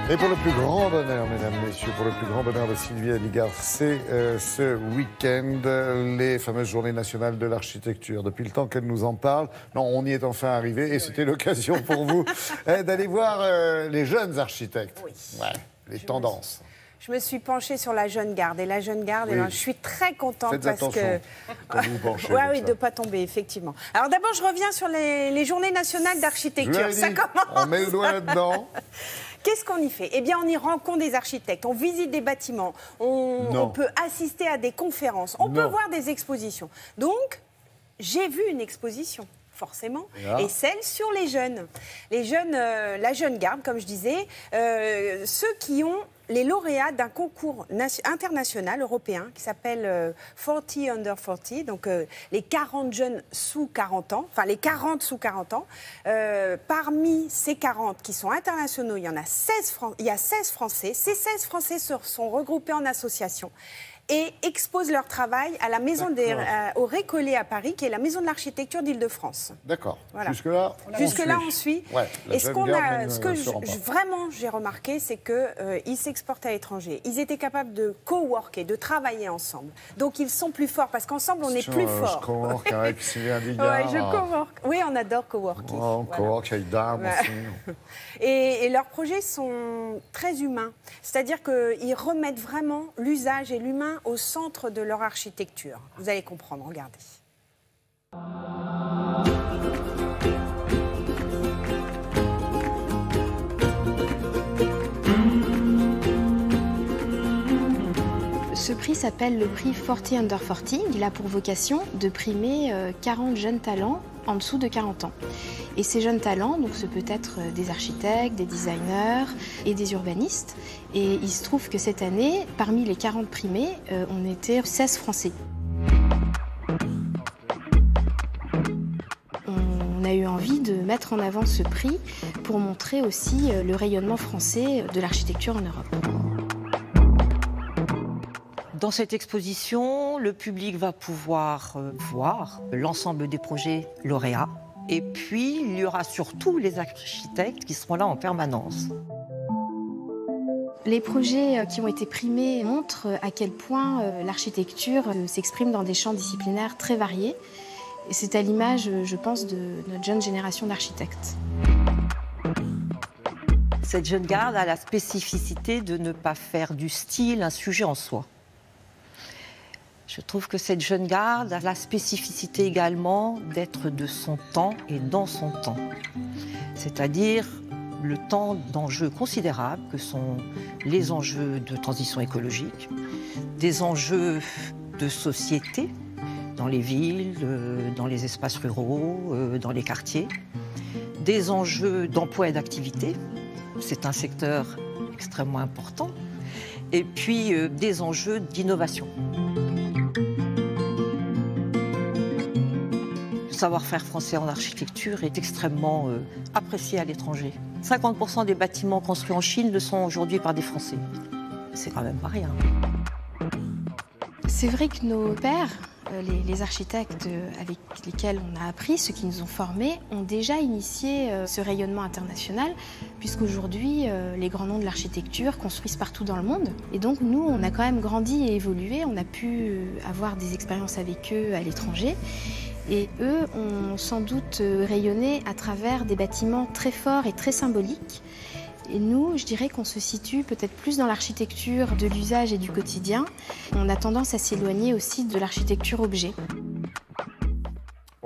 Et pour le plus grand bonheur, mesdames, messieurs, pour le plus grand bonheur de Sylvie Aligard, c'est ce week-end, les fameuses journées nationales de l'architecture. Depuis le temps qu'elle nous en parle, non, on y est enfin arrivé et c'était l'occasion pour vous d'aller voir les jeunes architectes. Oui. Ouais, les tendances. Je me suis penchée sur la jeune garde. Et la jeune garde, oui. je suis très contente. Faites parce attention que... quand vous vous penchez. Oui, oui, de ne pas tomber, effectivement. Alors d'abord, je reviens sur les journées nationales d'architecture. Ça commence. On met le doigt là-dedans. Qu'est-ce qu'on y fait? Eh bien, on y rencontre des architectes, on visite des bâtiments, on peut assister à des conférences, on peut voir des expositions. Donc, j'ai vu une exposition, forcément, et celle sur les jeunes. Les jeunes, la jeune garde, comme je disais, ceux qui ont les lauréats d'un concours international européen qui s'appelle 40 Under 40, donc les 40 jeunes sous 40 ans, enfin les 40 sous 40 ans. Parmi ces 40 qui sont internationaux, il y a 16 Français. Ces 16 Français sont regroupés en association et exposent leur travail à la maison au Récollet à Paris, qui est la maison de l'architecture d'Île-de-France. D'accord. Voilà. Jusque-là, on suit. Ouais, et ce que vraiment j'ai remarqué, c'est qu'ils s'exportent à l'étranger. Ils étaient capables de coworker, de travailler ensemble. Donc ils sont plus forts, parce qu'ensemble on est plus forts. Je cowork avec Sylvie Aligard. Ouais, je cowork. Oui, on adore coworker. On cowork avec Dame aussi. Et leurs projets sont très humains. C'est-à-dire qu'ils remettent vraiment l'usage et l'humain au centre de leur architecture. Vous allez comprendre, regardez. Ce prix s'appelle le prix 40 Under 40. Il a pour vocation de primer 40 jeunes talents en dessous de 40 ans. Et ces jeunes talents, donc, ce peut être des architectes, des designers et des urbanistes. Et il se trouve que cette année, parmi les 40 primés, on était 16 Français. On a eu envie de mettre en avant ce prix pour montrer aussi le rayonnement français de l'architecture en Europe. Dans cette exposition, le public va pouvoir voir l'ensemble des projets lauréats. Et puis, il y aura surtout les architectes qui seront là en permanence. Les projets qui ont été primés montrent à quel point l'architecture s'exprime dans des champs disciplinaires très variés. Et c'est à l'image, je pense, de notre jeune génération d'architectes. Cette jeune garde a la spécificité de ne pas faire du style un sujet en soi. Je trouve que cette jeune garde a la spécificité également d'être de son temps et dans son temps. C'est-à-dire le temps d'enjeux considérables que sont les enjeux de transition écologique, des enjeux de société dans les villes, dans les espaces ruraux, dans les quartiers, des enjeux d'emploi et d'activité. C'est un secteur extrêmement important. Et puis des enjeux d'innovation. Le savoir-faire français en architecture est extrêmement apprécié à l'étranger. 50% des bâtiments construits en Chine le sont aujourd'hui par des Français. C'est quand même pas rien. C'est vrai que nos pairs, les architectes avec lesquels on a appris, ceux qui nous ont formés, ont déjà initié ce rayonnement international, puisqu'aujourd'hui, les grands noms de l'architecture construisent partout dans le monde. Et donc, nous, on a quand même grandi et évolué, on a pu avoir des expériences avec eux à l'étranger. Et eux ont sans doute rayonné à travers des bâtiments très forts et très symboliques. Et nous, je dirais qu'on se situe peut-être plus dans l'architecture de l'usage et du quotidien. On a tendance à s'éloigner aussi de l'architecture objet.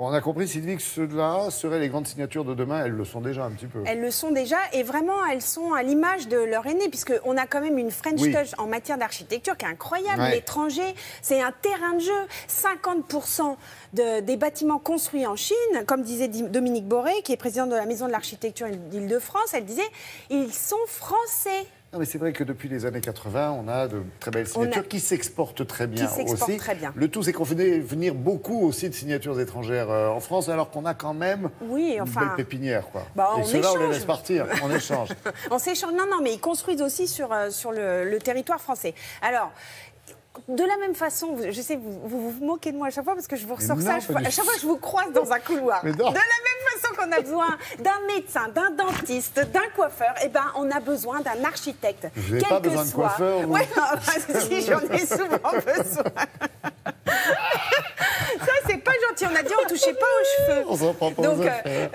On a compris, Sylvie, que ceux-là seraient les grandes signatures de demain. Elles le sont déjà un petit peu. Elles le sont déjà, et vraiment, elles sont à l'image de leur aîné, puisqu'on a quand même une French touch en matière d'architecture qui est incroyable. L'étranger, c'est un terrain de jeu. 50% des bâtiments construits en Chine, comme disait Dominique Boré, qui est présidente de la Maison de l'Architecture d'Île-de-France, elle disait « ils sont français ». Non, mais c'est vrai que depuis les années 80, on a de très belles signatures qui s'exportent très bien aussi. Le tout, c'est qu'on fait venir beaucoup aussi de signatures étrangères en France, alors qu'on a quand même une belle pépinière, quoi. Bah, et ceux-là, on les laisse partir, on échange. On s'échange. Non, mais ils construisent aussi sur le territoire français. Alors, De la même façon, je sais, vous vous moquez de moi à chaque fois parce que je vous ressors ça. À chaque fois que je vous croise dans un couloir. De la même façon qu'on a besoin d'un médecin, d'un dentiste, d'un coiffeur, eh ben, on a besoin d'un architecte. Vous n'avez pas besoin de coiffeur, vous ? Oui, si, j'en ai souvent besoin. Ça, c'est pas gentil. On a dit on ne touchait pas aux cheveux. On s'en prend pas aux affaires.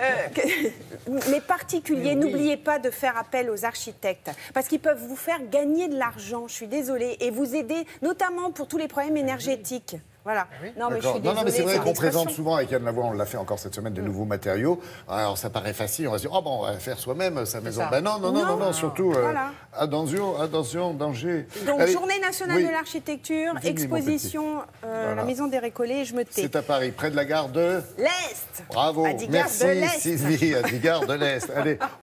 Les particuliers, n'oubliez pas de faire appel aux architectes parce qu'ils peuvent vous faire gagner de l'argent, je suis désolée, et vous aider, notamment pour tous les problèmes énergétiques. Voilà. Non, mais je suis désolée. Non, mais c'est vrai qu'on présente souvent avec Yann Lavoie, on l'a fait encore cette semaine, des nouveaux matériaux. Alors ça paraît facile, on va se dire, oh bon, on va faire soi-même sa maison. Ben non, surtout, voilà. attention, danger. Donc, allez, Journée nationale de l'architecture, exposition, voilà. La Maison des Récollets, je me tais. C'est à Paris, près de la gare de... l'Est. Bravo, À Digard merci de l'Est. Sylvie, à Digard de l'Est. Allez.